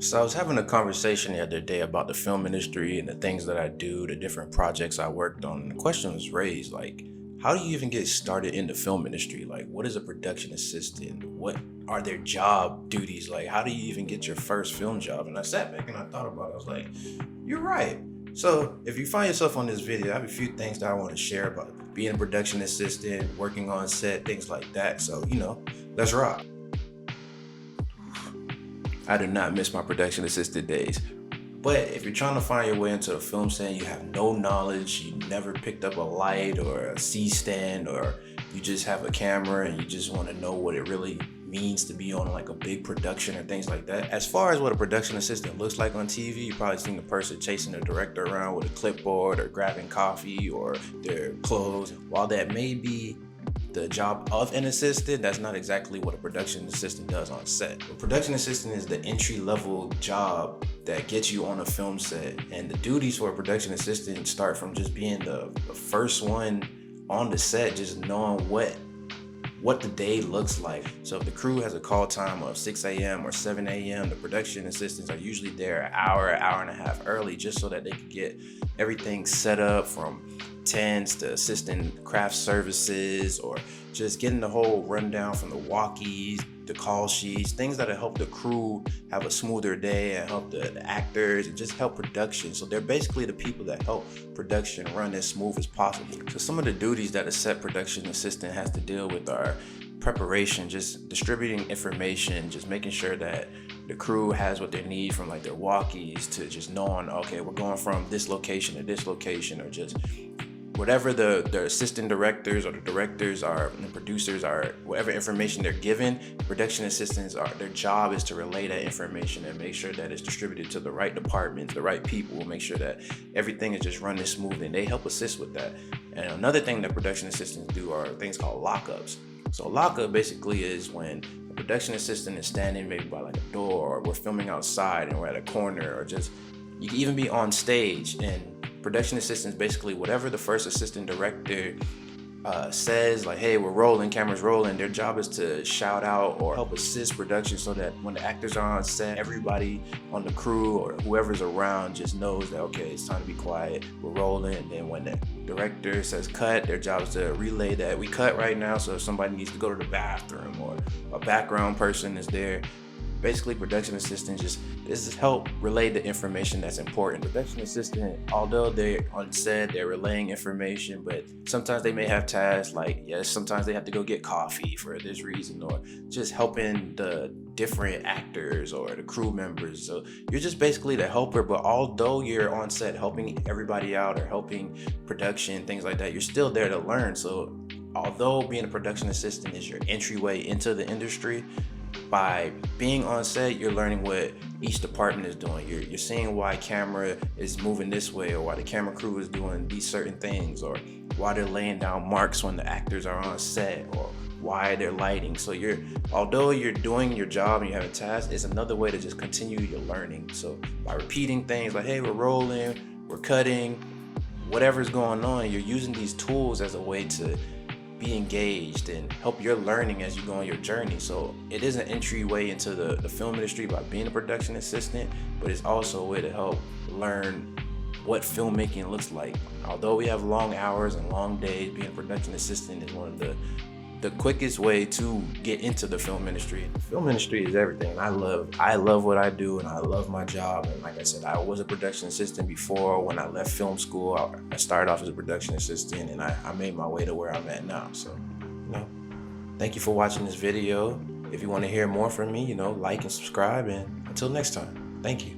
So I was having a conversation the other day about the film industry and the things that I do, the different projects I worked on. And the question was raised like, how do you even get started in the film industry? Like, what is a production assistant? What are their job duties? Like, how do you even get your first film job? And I sat back and I thought about it. I was like, you're right. So if you find yourself on this video, I have a few things that I want to share about being a production assistant, working on set, things like that. So, let's rock. I do not miss my production assistant days. But if you're trying to find your way into a film set, you have no knowledge, you never picked up a light or a C stand, or you just have a camera and you just want to know what it really means to be on like a big production or things like that. As far as what a production assistant looks like on TV, you probably seen the person chasing the director around with a clipboard or grabbing coffee or their clothes. While that may be the job of an assistant, that's not exactly what a production assistant does on set. A production assistant is the entry-level job that gets you on a film set, and the duties for a production assistant start from just being the first one on the set, just knowing what the day looks like. So if the crew has a call time of 6 a.m. or 7 a.m., the production assistants are usually there an hour and a half early, just so that they can get everything set up, from tents to assistant craft services, or just getting the whole rundown from the walkies, the call sheets, things that'll help the crew have a smoother day and help the actors and just help production. So they're basically the people that help production run as smooth as possible. So some of the duties that a set production assistant has to deal with are preparation, just distributing information, just making sure that the crew has what they need, from like their walkies to just knowing, okay, we're going from this location to this location, or just whatever the assistant directors or the directors are and the producers are, whatever information they're given, production assistants are, their job is to relay that information and make sure that it's distributed to the right departments, the right people, make sure that everything is just running smooth, and they help assist with that. And another thing that production assistants do are things called lockups. So a lockup basically is when a production assistant is standing maybe by like a door, or we're filming outside and we're at a corner, or just you can even be on stage, and production assistants basically whatever the first assistant director says, like, hey, we're rolling, camera's rolling, their job is to shout out or help assist production, so that when the actors are on set, everybody on the crew or whoever's around just knows that, okay, it's time to be quiet, we're rolling. And then when the director says cut, their job is to relay that we cut right now, so if somebody needs to go to the bathroom or a background person is there, basically production assistants just this is help relay the information that's important. Production assistant, although they're on set, they're relaying information, but sometimes they may have tasks like, yes, sometimes they have to go get coffee for this reason, or just helping the different actors or the crew members. So you're just basically the helper, but although you're on set helping everybody out or helping production, things like that, you're still there to learn. So although being a production assistant is your entryway into the industry, by being on set, you're learning what each department is doing. You're seeing why camera is moving this way, or why the camera crew is doing these certain things, or why they're laying down marks when the actors are on set, or why they're lighting. So although you're doing your job and you have a task, it's another way to just continue your learning. So by repeating things like, hey, we're rolling, we're cutting, whatever's going on, you're using these tools as a way to be engaged and help your learning as you go on your journey. So it is an entryway into the film industry by being a production assistant, but it's also a way to help learn what filmmaking looks like. Although we have long hours and long days, being a production assistant is one of the quickest way to get into the film industry. The film industry is everything. I love what I do, and I love my job. And like I said, I was a production assistant before. When I left film school, I started off as a production assistant, and I made my way to where I'm at now. So, thank you for watching this video. If you want to hear more from me, like and subscribe, and until next time, thank you.